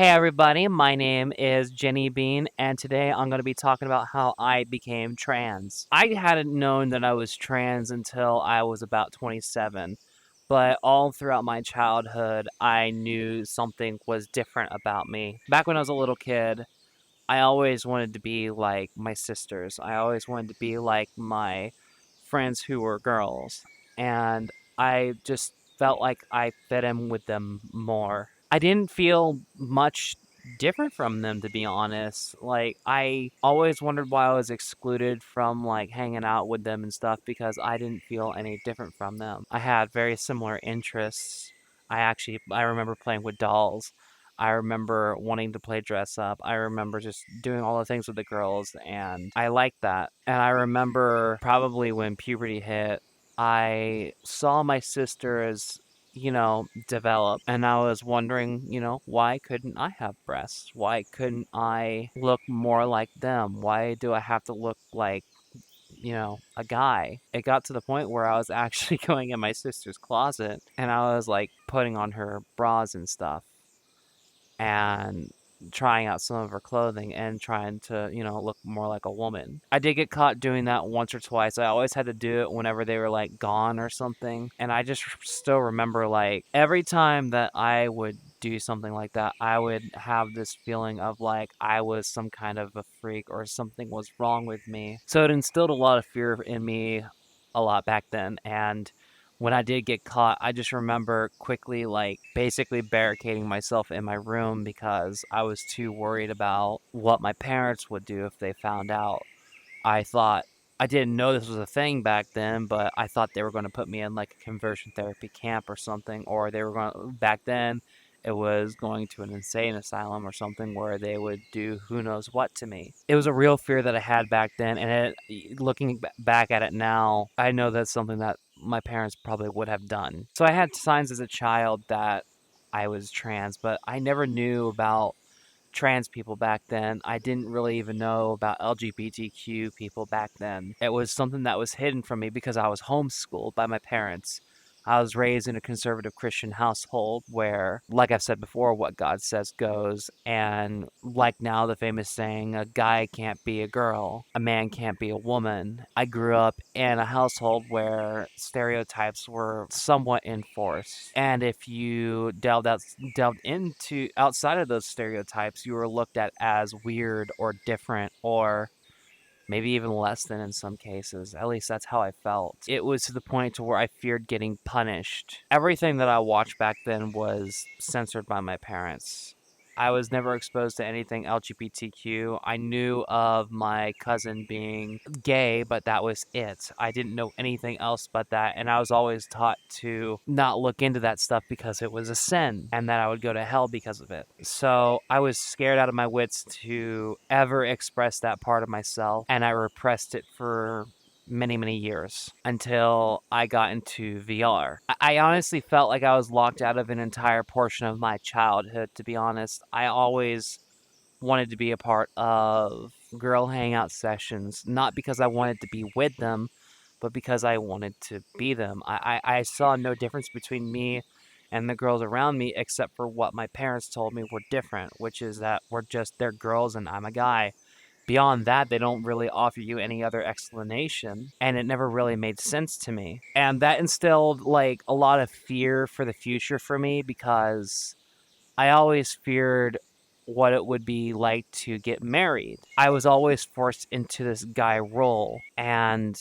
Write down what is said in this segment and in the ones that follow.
Hey everybody, my name is Jenny Bean, and today I'm going to be talking about how I became trans. I hadn't known that I was trans until I was about 27, but all throughout my childhood, I knew something was different about me. Back when I was a little kid, I always wanted to be like my sisters. I always wanted to be like my friends who were girls, and I just felt like I fit in with them more. I didn't feel much different from them, to be honest. Like, I always wondered why I was excluded from like hanging out with them and stuff because I didn't feel any different from them. I had very similar interests. I remember playing with dolls. I remember wanting to play dress up. I remember just doing all the things with the girls, and I liked that. And I remember probably when puberty hit, I saw my sisters, develop, and I was wondering, why couldn't I have breasts? Why couldn't I look more like them? Why do I have to look like a guy? It got to the point where I was actually going in my sister's closet and I was like putting on her bras and stuff and trying out some of her clothing and trying to, look more like a woman. I did get caught doing that once or twice. I always had to do it whenever they were like gone or something. And I just still remember like every time that I would do something like that, I would have this feeling of like I was some kind of a freak or something was wrong with me. So it instilled a lot of fear in me a lot back then. And when I did get caught, I just remember quickly, like, basically barricading myself in my room because I was too worried about what my parents would do if they found out. I thought, I didn't know this was a thing back then, but I thought they were going to put me in like a conversion therapy camp or something, or they were going to, back then, it was going to an insane asylum or something where they would do who knows what to me. It was a real fear that I had back then, and looking back at it now, I know that's something that my parents probably would have done. So I had signs as a child that I was trans, but I never knew about trans people back then. I didn't really even know about LGBTQ people back then. It was something that was hidden from me because I was homeschooled by my parents. I was raised in a conservative Christian household where, like I've said before, what God says goes. And like now, the famous saying, a guy can't be a girl, a man can't be a woman. I grew up in a household where stereotypes were somewhat enforced. And if you delved into outside of those stereotypes, you were looked at as weird or different or maybe even less than in some cases. At least that's how I felt. It was to the point to where I feared getting punished. Everything that I watched back then was censored by my parents. I was never exposed to anything LGBTQ. I knew of my cousin being gay, but that was it. I didn't know anything else but that, and I was always taught to not look into that stuff because it was a sin and that I would go to hell because of it. So I was scared out of my wits to ever express that part of myself, and I repressed it for many, many years until I got into VR. I honestly felt like I was locked out of an entire portion of my childhood, to be honest. I always wanted to be a part of girl hangout sessions, not because I wanted to be with them, but because I wanted to be them. I saw no difference between me and the girls around me except for what my parents told me were different, which is that they're girls and I'm a guy. Beyond that, they don't really offer you any other explanation, and it never really made sense to me. And that instilled like a lot of fear for the future for me because I always feared what it would be like to get married. I was always forced into this guy role, and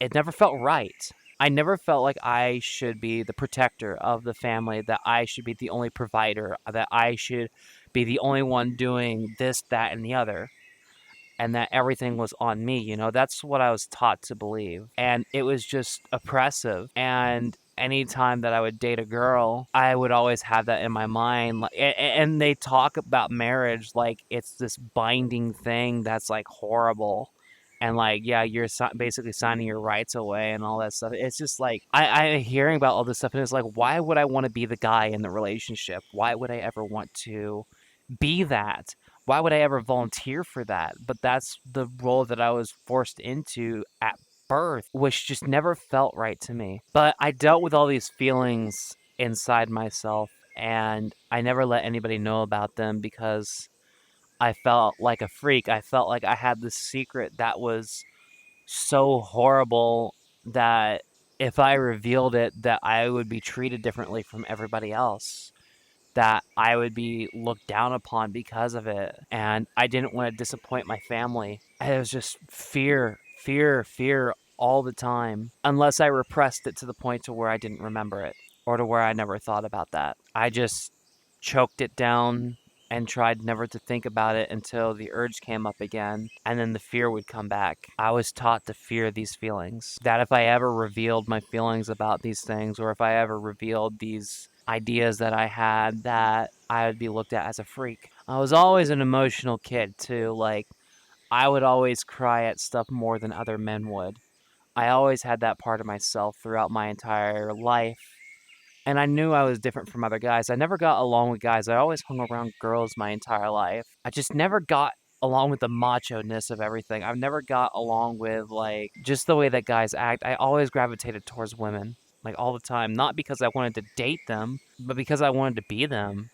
it never felt right. I never felt like I should be the protector of the family, that I should be the only provider, that I should be the only one doing this, that, and the other, and that everything was on me. That's what I was taught to believe. And it was just oppressive. And anytime that I would date a girl, I would always have that in my mind. And they talk about marriage like it's this binding thing that's like horrible. And like, yeah, you're basically signing your rights away and all that stuff. It's just like, I'm hearing about all this stuff, and it's like, why would I want to be the guy in the relationship? Why would I ever want to be that? Why would I ever volunteer for that? But that's the role that I was forced into at birth, which just never felt right to me. But I dealt with all these feelings inside myself and I never let anybody know about them because I felt like a freak. I felt like I had this secret that was so horrible that if I revealed it, that I would be treated differently from everybody else, that I would be looked down upon because of it. And I didn't want to disappoint my family. And it was just fear, fear, fear all the time, unless I repressed it to the point to where I didn't remember it or to where I never thought about that. I just choked it down and tried never to think about it until the urge came up again, and then the fear would come back. I was taught to fear these feelings. That if I ever revealed my feelings about these things, or if I ever revealed these ideas that I had, that I would be looked at as a freak. I was always an emotional kid too. Like, I would always cry at stuff more than other men would. I always had that part of myself throughout my entire life. And I knew I was different from other guys. I never got along with guys. I always hung around girls my entire life. I just never got along with the macho-ness of everything. I've never got along with, like, just the way that guys act. I always gravitated towards women, like, all the time. Not because I wanted to date them, but because I wanted to be them.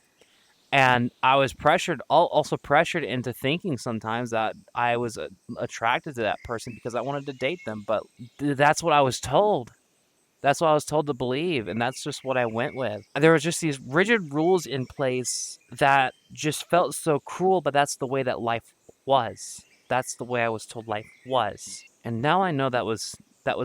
And I was also pressured into thinking sometimes that I was attracted to that person because I wanted to date them. But that's what I was told. That's what I was told to believe, and that's just what I went with. There was just these rigid rules in place that just felt so cruel, but that's the way that life was. That's the way I was told life was. And now I know that was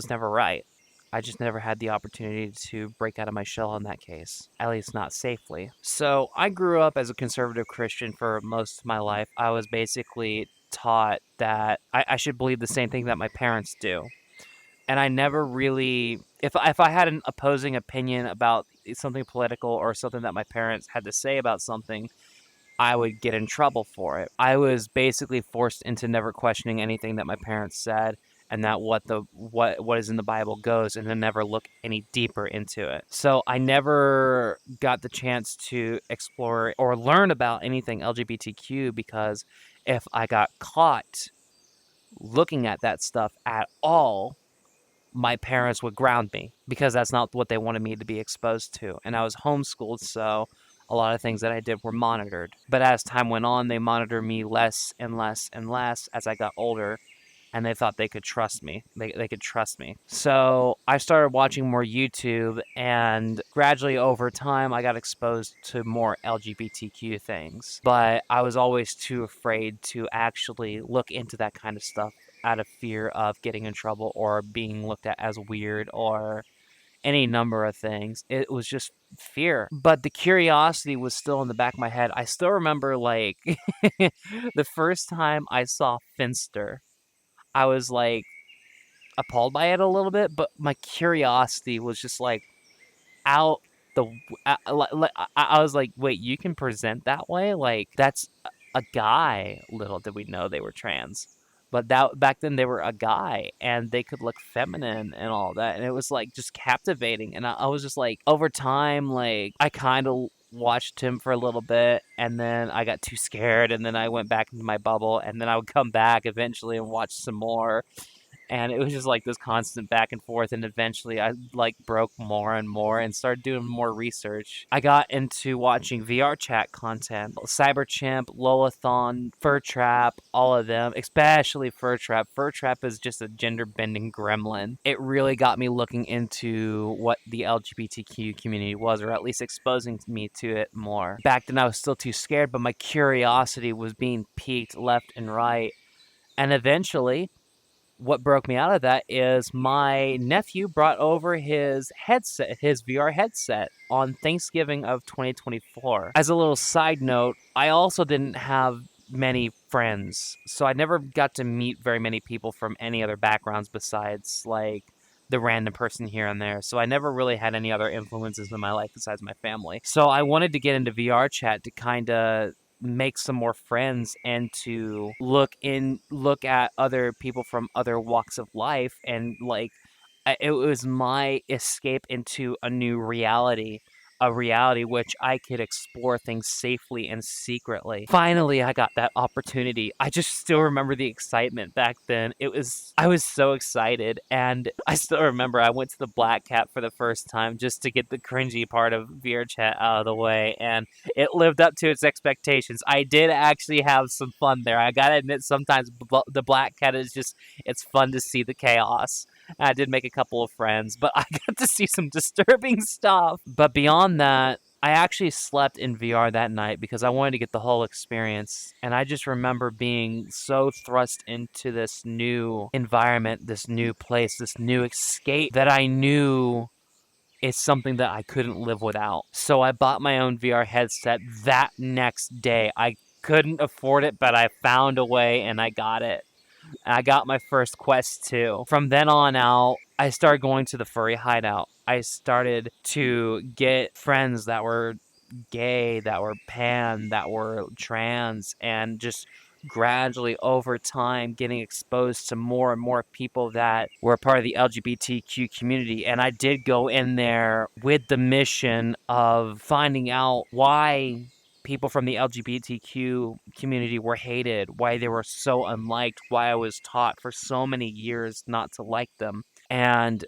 never right. I just never had the opportunity to break out of my shell in that case, at least not safely. So I grew up as a conservative Christian for most of my life. I was basically taught that I should believe the same thing that my parents do, and I never really, if I had an opposing opinion about something political or something that my parents had to say about something, I would get in trouble for it. I was basically forced into never questioning anything that my parents said, and that what is in the Bible goes, and to never look any deeper into it. So I never got the chance to explore or learn about anything LGBTQ, because if I got caught looking at that stuff at all, my parents would ground me because that's not what they wanted me to be exposed to. And I was homeschooled, so a lot of things that I did were monitored. But as time went on, they monitored me less and less and less as I got older, and they thought they could trust me. They could trust me. So I started watching more YouTube, and gradually over time, I got exposed to more LGBTQ things. But I was always too afraid to actually look into that kind of stuff out of fear of getting in trouble or being looked at as weird or any number of things. It was just fear. But the curiosity was still in the back of my head. I still remember, like, the first time I saw Finster, I was like appalled by it a little bit, but my curiosity was just like out the. I was like, wait, you can present that way? Like, that's a guy. Little did we know they were trans. But that back then they were a guy and they could look feminine and all that, and it was like just captivating. And I was just like, over time, like, I kind of watched him for a little bit, and then I got too scared, and then I went back into my bubble, and then I would come back eventually and watch some more, and it was just like this constant back and forth, and eventually I like broke more and more and started doing more research. I got into watching VR chat content, Cyberchimp, Lolathon, Fur Trap, all of them, especially Fur Trap. Fur Trap is just a gender bending gremlin. It really got me looking into what the LGBTQ community was, or at least exposing me to it more. Back then I was still too scared, but my curiosity was being piqued left and right. And eventually, what broke me out of that is my nephew brought over his headset, his VR headset, on Thanksgiving of 2024. As a little side note, I also didn't have many friends, so I never got to meet very many people from any other backgrounds besides, like, the random person here and there. So I never really had any other influences in my life besides my family. So I wanted to get into VR chat to kind of make some more friends and to look at other people from other walks of life, and like, it was my escape into a new reality a reality which I could explore things safely and secretly. Finally, I got that opportunity. I just still remember the excitement back then. I was so excited, and I still remember I went to the Black Cat for the first time just to get the cringy part of VRChat out of the way, and it lived up to its expectations. I did actually have some fun there. I gotta admit, sometimes the Black Cat is just, it's fun to see the chaos. I did make a couple of friends, but I got to see some disturbing stuff. But beyond that, I actually slept in VR that night because I wanted to get the whole experience. And I just remember being so thrust into this new environment, this new place, this new escape that I knew is something that I couldn't live without. So I bought my own VR headset that next day. I couldn't afford it, but I found a way and I got it. I got my first Quest 2. From then on out, I started going to the furry hideout. I started to get friends that were gay, that were pan, that were trans, and just gradually over time getting exposed to more and more people that were part of the LGBTQ community. And I did go in there with the mission of finding out why people from the LGBTQ community were hated, why they were so unliked, why I was taught for so many years not to like them. And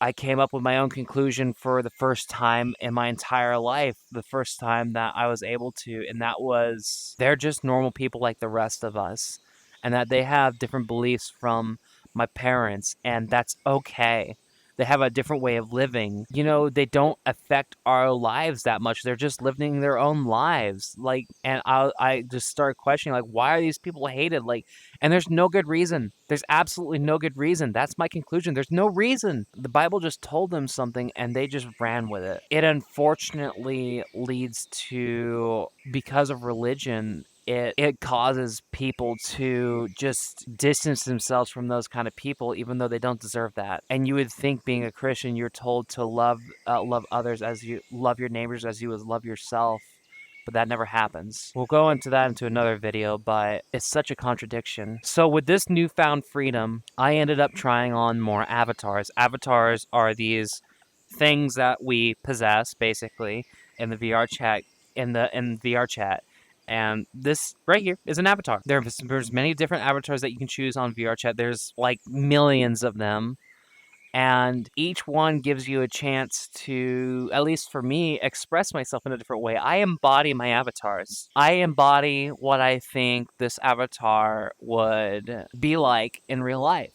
I came up with my own conclusion for the first time in my entire life, the first time that I was able to, and that was they're just normal people like the rest of us, and that they have different beliefs from my parents, and that's okay. They have a different way of living. You know, they don't affect our lives that much. They're just living their own lives. Like, and I just started questioning, like, why are these people hated? Like, and there's no good reason. There's absolutely no good reason. That's my conclusion. There's no reason. The Bible just told them something and they just ran with it. It unfortunately leads to, because of religion, it causes people to just distance themselves from those kind of people, even though they don't deserve that. And you would think, being a Christian, you're told to love others as you love your neighbors as you would love yourself, but that never happens. We'll go into that into another video, but it's such a contradiction. So with this newfound freedom, I ended up trying on more avatars. Avatars are these things that we possess, basically, in the VR chat, in VR chat. And this right here is an avatar. There's many different avatars that you can choose on VR chat. There's like millions of them, and each one gives you a chance to, at least for me, express myself in a different way. I embody my avatars. I embody what I think this avatar would be like in real life,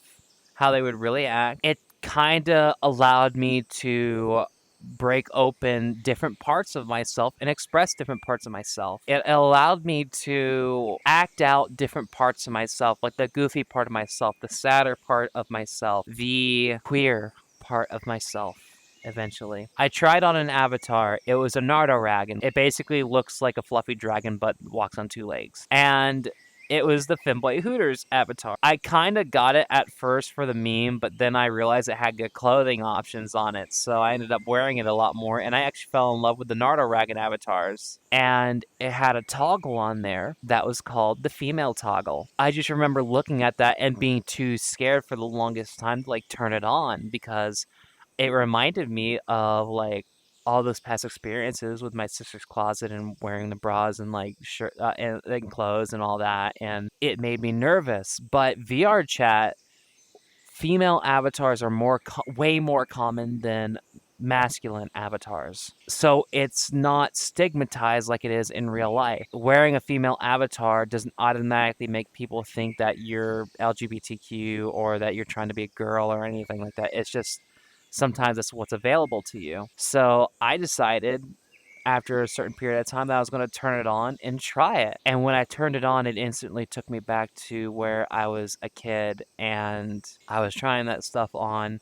how they would really act. It kind of allowed me to break open different parts of myself and express different parts of myself. It allowed me to act out different parts of myself, like the goofy part of myself, the sadder part of myself, the queer part of myself. Eventually, I tried on an avatar. It was a Nardoragon. It basically looks like a fluffy dragon but walks on two legs. And it was the Femboy Hooters avatar. I kind of got it at first for the meme, but then I realized it had good clothing options on it, so I ended up wearing it a lot more, and I actually fell in love with the Nardoragon avatars. And it had a toggle on there that was called the female toggle. I just remember looking at that and being too scared for the longest time to like turn it on, because it reminded me of like all those past experiences with my sister's closet and wearing the bras and like shirt and clothes and all that, and it made me nervous. But VR chat, female avatars are way more common than masculine avatars, so it's not stigmatized like it is in real life. Wearing a female avatar doesn't automatically make people think that you're LGBTQ or that you're trying to be a girl or anything like that. It's just sometimes that's what's available to you. So I decided after a certain period of time that I was going to turn it on and try it. And when I turned it on, it instantly took me back to where I was a kid and I was trying that stuff on,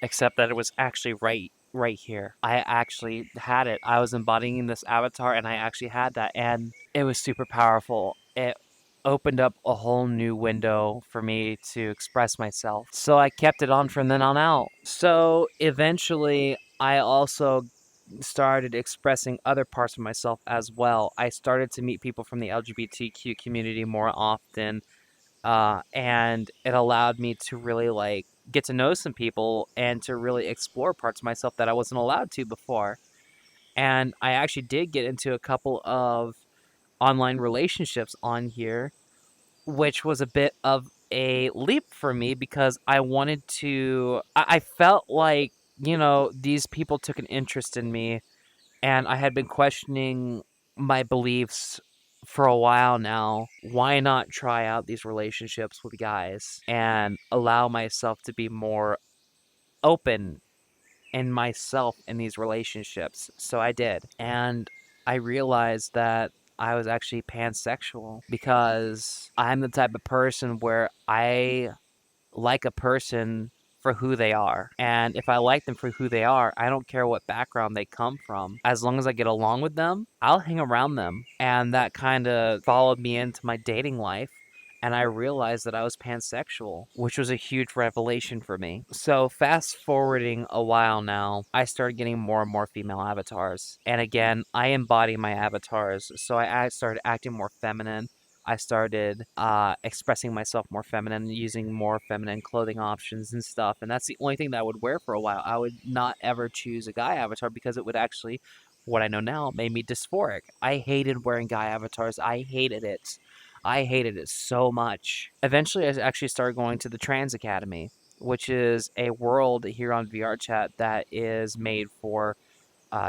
except that it was actually right here. I actually had it. I was embodying this avatar and I actually had that, and it was super powerful. It opened up a whole new window for me to express myself. So I kept it on from then on out. So eventually I also started expressing other parts of myself as well. I started to meet people from the LGBTQ community more often, and it allowed me to really like get to know some people and to really explore parts of myself that I wasn't allowed to before. And I actually did get into a couple of online relationships on here, which was a bit of a leap for me because I wanted to. I felt like, these people took an interest in me, and I had been questioning my beliefs for a while now. Why not try out these relationships with guys and allow myself to be more open in myself in these relationships? So I did. And I realized that I was actually pansexual because I'm the type of person where I like a person for who they are. And if I like them for who they are, I don't care what background they come from. As long as I get along with them, I'll hang around them. And that kind of followed me into my dating life. And I realized that I was pansexual, which was a huge revelation for me. So, fast forwarding a while now, I started getting more and more female avatars. And again, I embody my avatars. So, I started acting more feminine. I started expressing myself more feminine, using more feminine clothing options and stuff. And that's the only thing that I would wear for a while. I would not ever choose a guy avatar because it would actually, what I know now, made me dysphoric. I hated wearing guy avatars. I hated it. I hated it so much. Eventually, I actually started going to the Trans Academy, which is a world here on VRChat that is made for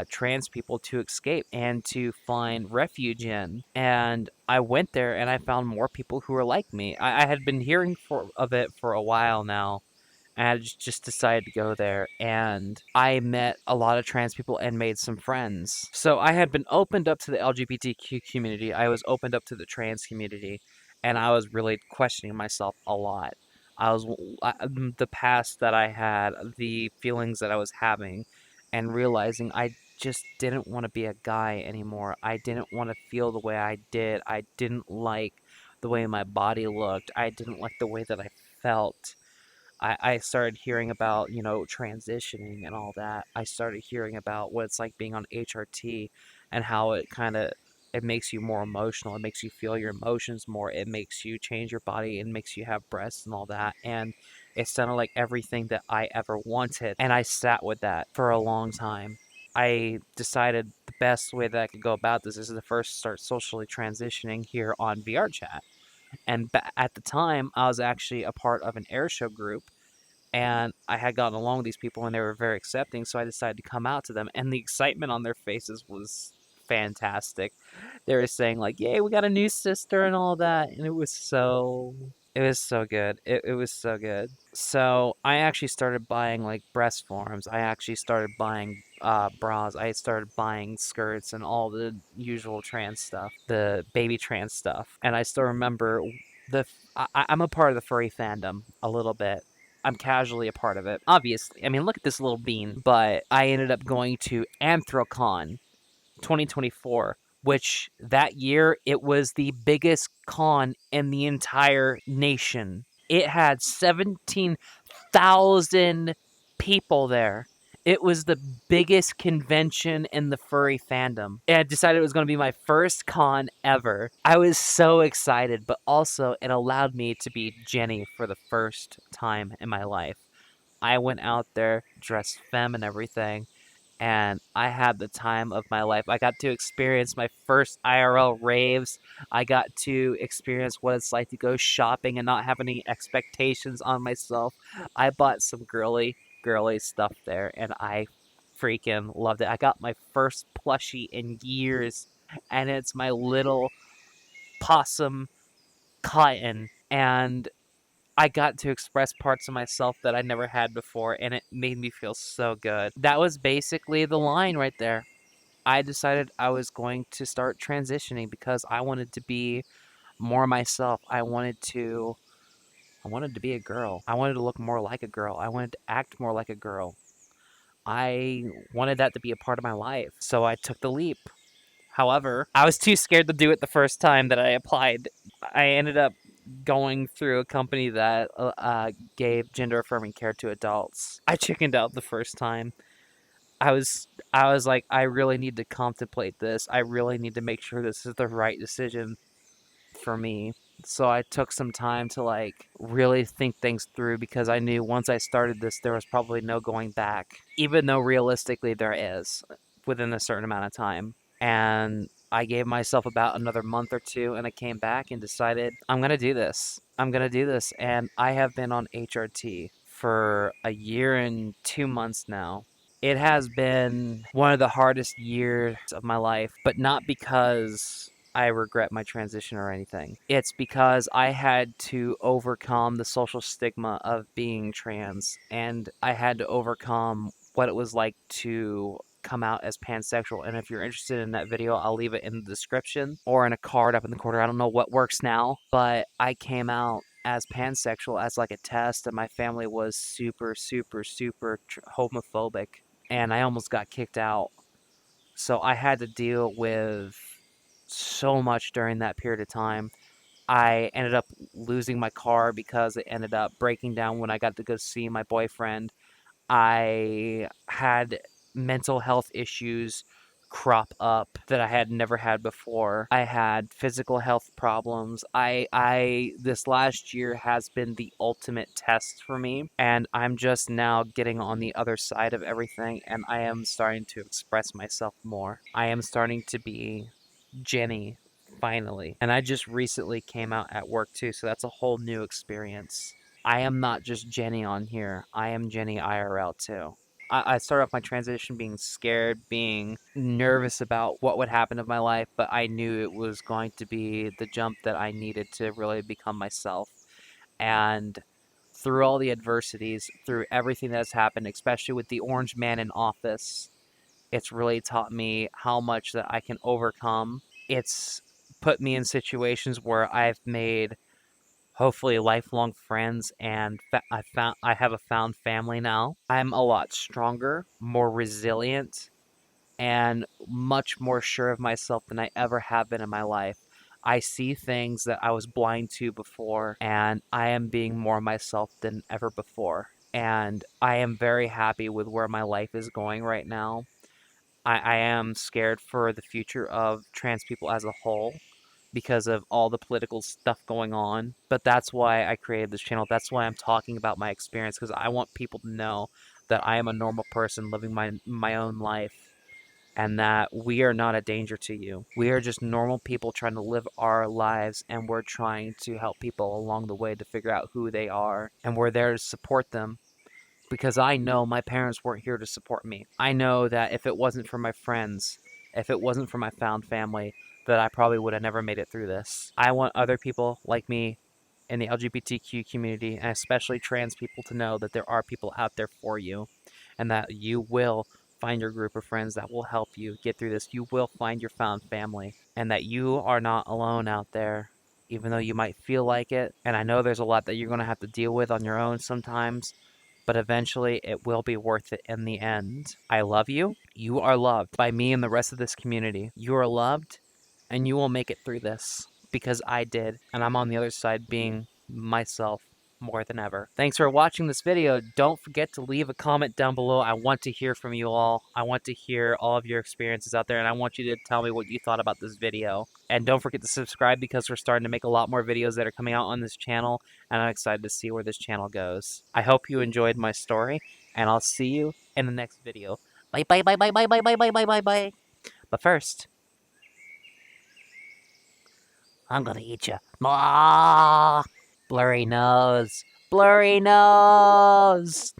trans people to escape and to find refuge in. And I went there and I found more people who were like me. I had been hearing of it for a while now. And I just decided to go there, and I met a lot of trans people and made some friends. So I had been opened up to the LGBTQ community. I was opened up to the trans community, and I was really questioning myself a lot. The past that I had, the feelings that I was having, and realizing I just didn't want to be a guy anymore. I didn't want to feel the way I did. I didn't like the way my body looked. I didn't like the way that I felt. I started hearing about, transitioning and all that. I started hearing about what it's like being on HRT and how it makes you more emotional. It makes you feel your emotions more. It makes you change your body and makes you have breasts and all that. And it sounded like everything that I ever wanted. And I sat with that for a long time. I decided the best way that I could go about this is to first start socially transitioning here on VRChat. And at the time, I was actually a part of an airshow group, and I had gotten along with these people, and they were very accepting. So I decided to come out to them, and the excitement on their faces was fantastic. They were saying like, "Yay, we got a new sister" and all that, and it was so good. It was so good. So I actually started buying like breast forms. I actually started buying bras. I started buying skirts and all the usual trans stuff, the baby trans stuff. And I still remember I'm a part of the furry fandom a little bit. I'm casually a part of it. Obviously, I mean, look at this little bean. But I ended up going to Anthrocon 2024, which that year it was the biggest con in the entire nation. It had 17,000 people there. It was the biggest convention in the furry fandom. And I decided it was going to be my first con ever. I was so excited, but also it allowed me to be Jenny for the first time in my life. I went out there dressed femme and everything, and I had the time of my life. I got to experience my first IRL raves. I got to experience what it's like to go shopping and not have any expectations on myself. I bought some girly stuff there, and I freaking loved it. I got my first plushie in years, and it's my little possum Cotton, and I got to express parts of myself that I never had before, and it made me feel so good. That was basically the line right there. I decided I was going to start transitioning because I wanted to be more myself. I wanted to be a girl. I wanted to look more like a girl. I wanted to act more like a girl. I wanted that to be a part of my life. So I took the leap. However, I was too scared to do it the first time that I applied. I ended up going through a company that gave gender affirming care to adults. I chickened out the first time. I was like, I really need to contemplate this. I really need to make sure this is the right decision for me. So I took some time to like really think things through because I knew once I started this there was probably no going back. Even though realistically there is. within a certain amount of time. And I gave myself about another month or two, and I came back and decided I'm going to do this. I'm going to do this. And I have been on HRT for a year and 2 months now. It has been one of the hardest years of my life, but not because I regret my transition or anything. It's because I had to overcome the social stigma of being trans, and I had to overcome what it was like to come out as pansexual. And if you're interested in that video, I'll leave it in the description or in a card up in the corner. I don't know what works now, but I came out as pansexual as like a test, and my family was super, super, super homophobic, and I almost got kicked out. So I had to deal with so much during that period of time. I ended up losing my car because it ended up breaking down when I got to go see my boyfriend. I had mental health issues crop up that I had never had before. I had physical health problems. I this last year has been the ultimate test for me, and I'm just now getting on the other side of everything, and I am starting to express myself more. I am starting to be Jenny finally. And I just recently came out at work too, so that's a whole new experience. I am not just Jenny on here. I am Jenny IRL too. I started off my transition being scared, being nervous about what would happen to my life, but I knew it was going to be the jump that I needed to really become myself. And through all the adversities, through everything that's happened, especially with the orange man in office, it's really taught me how much that I can overcome. It's put me in situations where I've made hopefully lifelong friends, and I have a found family now. I'm a lot stronger, more resilient, and much more sure of myself than I ever have been in my life. I see things that I was blind to before, and I am being more myself than ever before. And I am very happy with where my life is going right now. I am scared for the future of trans people as a whole because of all the political stuff going on. But that's why I created this channel. That's why I'm talking about my experience, because I want people to know that I am a normal person living my own life, and that we are not a danger to you. We are just normal people trying to live our lives, and we're trying to help people along the way to figure out who they are, and we're there to support them, because I know my parents weren't here to support me. I know that if it wasn't for my friends, if it wasn't for my found family, that I probably would have never made it through this. I want other people like me in the LGBTQ community, and especially trans people, to know that there are people out there for you, and that you will find your group of friends that will help you get through this. You will find your found family, and that you are not alone out there, even though you might feel like it. And I know there's a lot that you're going to have to deal with on your own sometimes, but eventually it will be worth it in the end. I love you. You are loved by me and the rest of this community. You are loved, and you will make it through this, because I did, and I'm on the other side being myself more than ever. Thanks for watching this video. Don't forget to leave a comment down below. I want to hear from you all. I want to hear all of your experiences out there, and I want you to tell me what you thought about this video. And don't forget to subscribe, because we're starting to make a lot more videos that are coming out on this channel, and I'm excited to see where this channel goes. I hope you enjoyed my story, and I'll see you in the next video. Bye bye bye bye bye bye bye bye bye bye bye. But first, I'm gonna eat you. Ah! Blurry nose. Blurry nose.